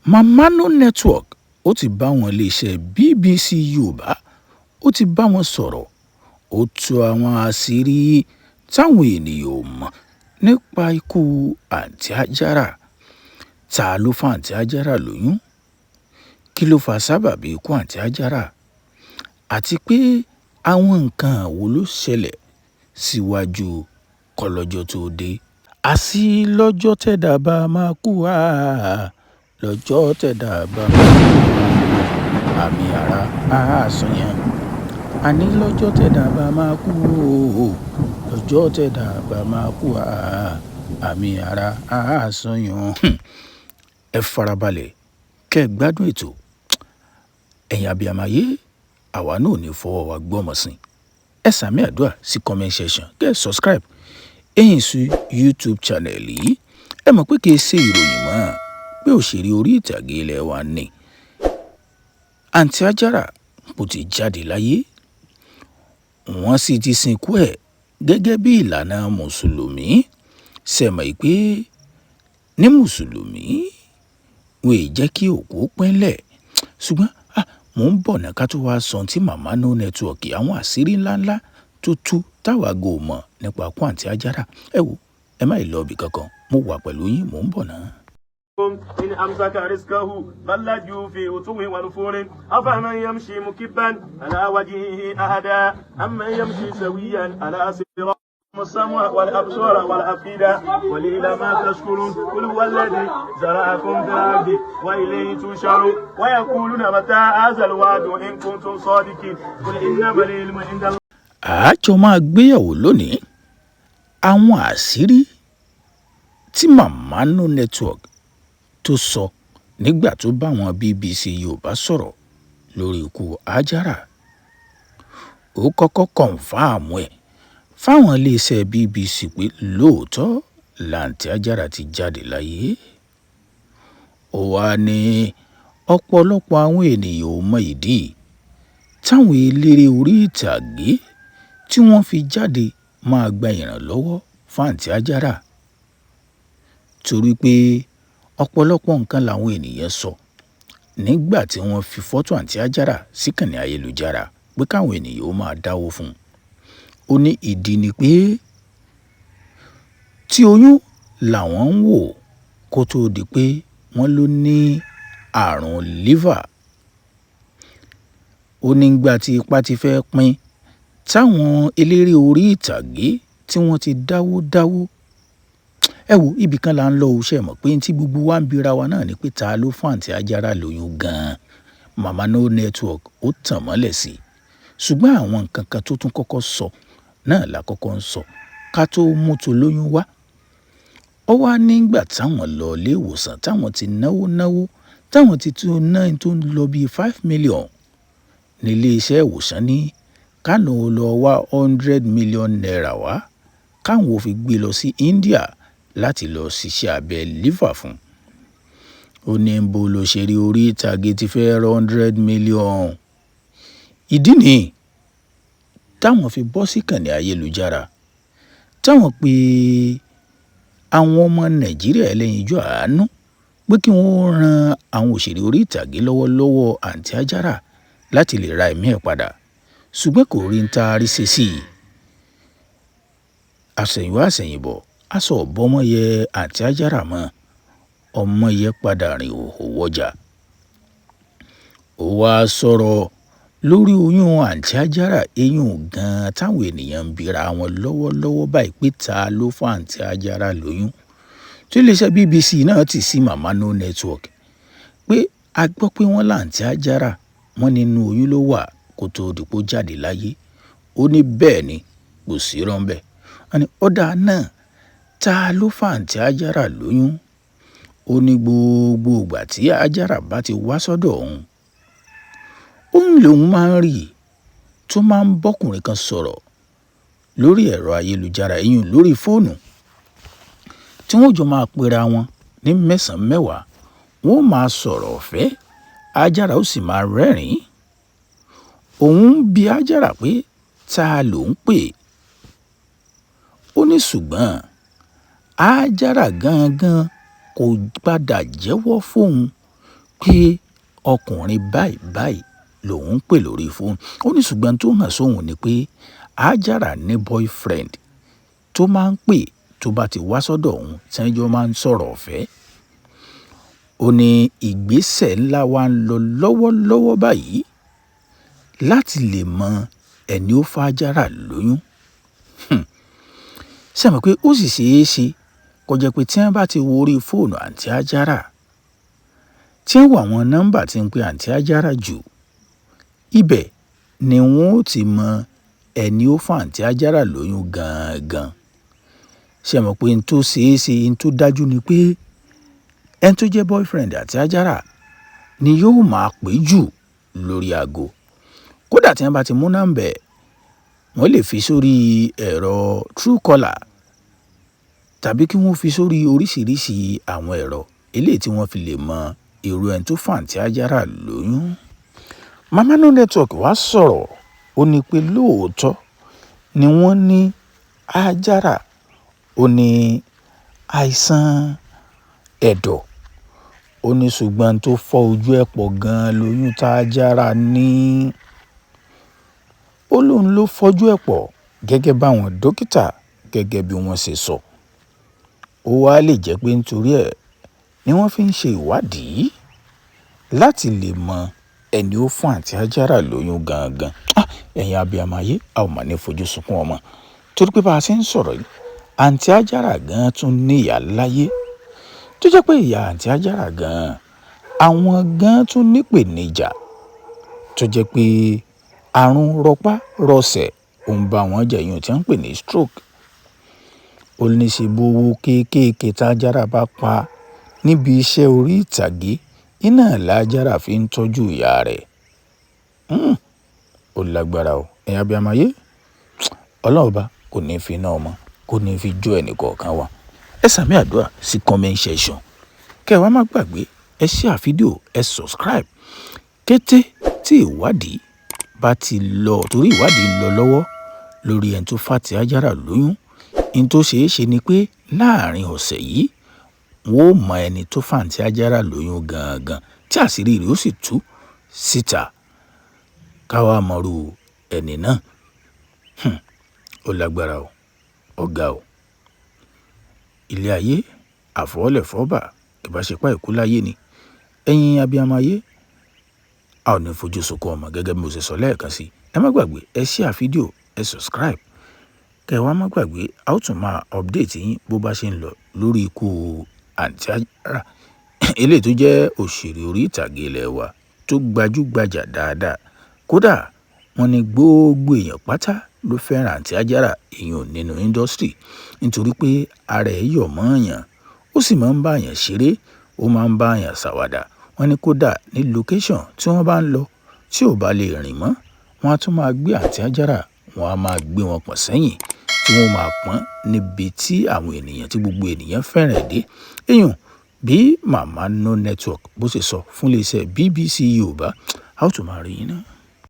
Mamano Network ó ti bá wọn iléeṣẹ́ BBC Yorùbá ó ti bá wọn sọ̀rọ̀ ó tú àwọn àṣírí táwọn ènìyàn ò mọ̀ nípa ikú àǹtí Àjàrà. Ta ló fún àǹtí Àjàrà lóyún? Kí ló fa sábàbí ikú àǹtí Àjàrà? Àti pé àwọn nǹkan wo ló ṣẹlẹ̀ síwájú kọ́lọ́jọ́ tó dé? Àsí lọ́jọ́ tẹ̀dá bá máa kú lọ́jọ́ tẹ̀dá bá máa kú àmì ara àásùnyàn. Àní lọ́jọ́ tẹ̀dá bá máa kú lọ́jọ́ tẹ̀dá bá máa kú àmì ara àásùnyàn. Ẹ farabalẹ̀ kẹ́ gbádùn ètò. Ẹ̀yin abiyamọ ayé, àwa náà ò ní fọwọ́ wa gbọ́mọ sìn. Ẹ sàmì àdúrà sí comment section kẹ́ subscribe ẹ̀yin sí YouTube channel yìí. Ẹ mọ̀ pé kìí ṣe ìròyìn mọ́ pé òṣèré orí ìtàgé ilẹ̀ wa ni àǹtí Àjàrà kò ti jáde láyé. Wọ́n sì ti sìnkú ẹ̀ gẹ́gẹ́ bí ìlànà mùsùlùmí. Ṣé mọ̀ pé ní mùsùlùmí wọ́n ì jẹ́ kí òkú pẹ́ńlẹ̀. Ṣùgbọ́n mò ń bọ̀ náà ká tó wá sọ tí Mamano Network àwọn àṣírí ńláńlá tó tú táwa gò mọ̀ nípa ikú àǹtí Àjàrà. Ẹ wò, ẹ má lọ ibì kankan, mo wà pẹ̀lú yín, mò ń bọ̀ náà. إن أمسك رزقه بلجوا في عتو ونفور أفمن يمشي مكبا على وجهه أهدى أمن يمشي سويا على صراط السمع والأبصار والأفئدة قليلا ما تشكرون قل هو الذي زرعكم في الأرض وإليه تحشرون ويقولون متى هذا الوعد إن كنتم صادقين قل إنما العلم عند الله. Àjọ máa gbéyàwó lónìí àwọn àṣírí tí Mamano Network tó sọ nígbà tó bá wọn BBC Yorùbá sọ̀rọ̀ lórí ikú Àjàrà. Ó kọ́kọ́ kọ̀ǹfàmù ẹ̀ fáwọn iléeṣẹ́ BBC pé lóòótọ́ làǹtí Àjàrà ti jáde láyé. Ó wá ní ọ̀pọ̀lọpọ̀ àwọn ènìyàn ò mọ ìdí táwọn eléré orí ìtàgé tí wọ́n fi jáde máa gba ìrànlọ́wọ́ fún àǹtí Àjàrà. Torí pé ọ̀pọ̀lọpọ̀ nǹkan làwọn ènìyàn sọ nígbà tí wọ́n fi fọ́tò àǹtí Àjàrà síkànnì ayélujára pé káwọn ènìyàn ó máa dáwó fún un. Ó ní ìdí ni pé tí oyún làwọn ń wò kó tó di pé wọ́n ló ní àrùn liver. Ó ní gbà tí ipá ti fẹ́ pín táwọn eléré orí ìtàgé tí wọ́n ti dáwó. Ẹ wo ibì kan là ń lọ òṣè mọ̀ pé tí gbogbo wa ń bira wa náà ni pé ta ló fún àǹtí Àjàrà lóyún gan-an. Mamano Network ó tàn mọ́lẹ̀ sí i. Ṣùgbọ́n àwọn nǹkan kan tó tún kọ́kọ́ sọ náà la kọ́kọ́ ń sọ ká tó mú tó lóyún wá. Ó wá nígbà táwọn lọ ilé ìwòsàn táwọn ti náwó táwọn ti tún ná tó ń lọ bíi 5 million nílé iṣẹ́ ìwòsàn ní kánò lọ wá 100 million naira wá káwọn ò fi gbé lọ sí India láti lọ ṣiṣẹ́ abẹ liver fún. Ó ní ń bo lóṣèré orí ìtàgé ti fẹ́ rọ 100 million. Ìdí nìyí táwọn fi bọ́ síkànnì ayélujára táwọn pé àwọn ọmọ Nàìjíríà ẹlẹ́yinjú àánú pé kí wọ́n ran àwọn òṣèré orí ìtàgé lọ́wọ́ àǹtí Àjàrà láti lè ra ẹ̀mí ẹ̀ padà. Ṣùgbọ́n kò rí ń taari ṣe sí i. Àṣẹ̀yìnwá àṣẹ̀yìnbọ̀ aṣọ ọ̀bọ́mọ yẹ àǹtí Àjàrà mọ́ ọmọ yẹ padà rìn òhò wọjà. Ó wá sọ̀rọ̀ lórí oyún àǹtí Àjàrà eyín gan-an táwọn ènìyàn ń bira wọn lọ́wọ́lọ́wọ́ báyìí pé ta ló fún àǹtí Àjàrà lóyún. Tí iléeṣẹ́ BBC náà ti sí Mamano Network pé a gbọ́ pé wọ́n láǹtí Àjàrà wọ́n nínú oyún ló wà kó tó dìpọ̀ jáde láyé. Ó ní bẹ́ẹ̀ ni kò sí rọ́ńbẹ́. Wọ́n ní ọ̀dà náà ta ló fún àǹtí Àjàrà lóyún. Ó ní gbogbo ìgbà tí Àjàrà bá ti wá sọ́dọ̀ òun lòun máa ń rí tó máa ń bọ́kùnrin kan sọ̀rọ̀ lórí ẹ̀rọ ayélujára ìyún lórí fóònù tí wọ́n jọ máa pera wọn ní mẹ́sàn-án mẹ́wàá. Wọ́n máa sọ̀rọ̀ ọ̀fẹ́ Àjàrà ó sì máa rẹ́rìn-ín. Òun bi Àjàrà pé ta ló ń pè. Ó ní ṣùgbọ́n Àjàrà gangan kò padà jẹ́wọ́ fóun pé ọkùnrin báyìí báyìí lòun ń pè lórí fóònù. Ó ní ṣùgbọ́n tó hàn sóhun ni pé Hajara ní boyfriend tó máa ń pè tó bá ti wá sọ́dọ̀ òun tí wọ́n jọ máa ń sọ̀rọ̀ ọ̀fẹ́. Ó ní ìgbésẹ̀ ńlá wa ń lọ lọ́wọ́lọ́wọ́ báyìí láti lè mọ ẹni ó fa Hajara lóyún. Ṣé mọ̀ pé ó sì ṣeé ṣe kó jẹ́ pé tí wọ́n bá ti wo orí fóònù àǹtí Hajara tí wọ́n wo àwọn nọ́mbà tí ń pe àǹtí Hajara jù, ibẹ̀ ni wọ́n ó ti mọ ẹni ó fún àǹtí Hajara lóyún gangan. Ṣé mọ̀ pé n tó ṣeé ṣe n tó dájú ni pé ẹni tó jẹ́ boyfriend àǹtí Hajara ni yóò máa pè jù lórí aago. Kódà tí wọ́n bá ti mú nọ́mbà ẹ̀, wọ́n lè fi sórí ẹ̀rọ Truecaller tàbí kí wọ́n fi sórí oríṣiríṣi àwọn ẹ̀rọ eléyìí tí wọ́n fi lè mọ irú ẹni tó fún àǹtí Hajara lóyún. Mama No Network wá sọ̀rọ̀, ó ní pé lóòótọ́ ni wọ́n ní Hajara ó ní àìsàn ẹ̀dọ̀. Ó ní ṣùgbọ́n tó fọ́ ojú ẹ̀ pọ̀ gan-an lóyún tá Hajara ní. Ó lóun ló fọ́jú ẹ̀ pọ̀ gẹ́gẹ́ báwọn dókítà gẹ́gẹ́ bí wọ́n ṣe sọ. Ó wá lè jẹ́ pé nítorí ẹ̀ ni wọ́n fi ń ṣe ìwádìí láti lè mọ ẹni ó fún àǹtí Hajara lóyún gangan. Ẹ̀yin abiyamọ ayé, a ò mà ní fojú sunkún ọmọ. Torí pé bá a ṣe ń sọ̀rọ̀ yìí, àǹtí Hajara gan tún ní ìyá láyé. Tó jẹ́ pé ìyá àǹtí Hajara gan, àwọn gan tún nípèníjà. Tó jẹ́ pé àrùn rọpá-rọsẹ̀ ó ń bá wọn jà, èyí tí wọ́n ń pè ní stroke. Ó ní ṣe bówó kéékèèké tá Hajara bá pa níbi iṣẹ́ orí ìtàgé, iná là Hajara fi ń tọ́jú ìyá rẹ̀. Ó lágbára o. Ẹ̀yin abiyamọ ayé, Ọlọ́run bá kò ní fi iná ọmọ, kò ní fi jó ẹnì kọ̀ọ̀kan wa. Ẹ sàmì àdúrà sí comment section. Kẹ́ ẹ wá má gbàgbé, ẹ share fídíò, ẹ subscribe. Kété tí ìwádìí bá ti lọ, torí ìwádìí ń lọ lọ́wọ́ lórí ẹni tó fà tí Hajara lóyún, in tó ṣeé ṣe ni pé láàrin ọ̀sẹ̀ yìí wọ́n ó mọ ẹni tó fà tí Hajara lóyún gangan tí àṣírí rẹ̀ ó sì tú síta. Káwá mọ̀rú ẹni náà. Ó lágbára o, ọ̀gá o. Ilé ayé àfọwọ́lẹ̀ fọ́bà, ìbáṣepá ìkú láyé ni. Ẹ̀yin abiyamọ ayé, a ò ní fojú sunkún ọmọ gẹ́gẹ́ bí mo ṣe sọ lẹ́ẹ̀kan sí. Ẹ má gbàgbé, ẹ share fídíò, ẹ subscribe. Kẹ́ ẹ wá má gbàgbé, a ó tún máa update yín bó bá ṣe ń lọ lórí ikú àǹtí Hajara eléyìí tó jẹ́ òṣèré orí ìtàgé ilẹ̀ wa tó gbajúgbajà dáadáa. Kódà wọ́n ní gbogbo èèyàn pátá ló fẹ́ràn àǹtí Hajara èèyàn nínú industry nítorí pé ara ẹ̀ yọ̀ mọ́ èèyàn, ó sì máa ń bá èèyàn ṣeré, ó máa ń bá èèyàn ṣàwàdà. Wọ́n ní kódà ní location tí wọ́n bá ń lọ tí ò bá lè rìn mọ́, wọ́n á tún máa gbé àǹtí Hajara, wọ́n á máa gbé wọn pọ̀n sẹ́yìn tí wọ́n máa pọ́n níbi tí àwọn ènìyàn tí gbogbo ènìyàn fẹ́ràn dé. Èèyàn bí Mama No Network bó ṣe sọ fún iléeṣẹ́ BBC Yorùbá, a ó tún máa rí yín náà.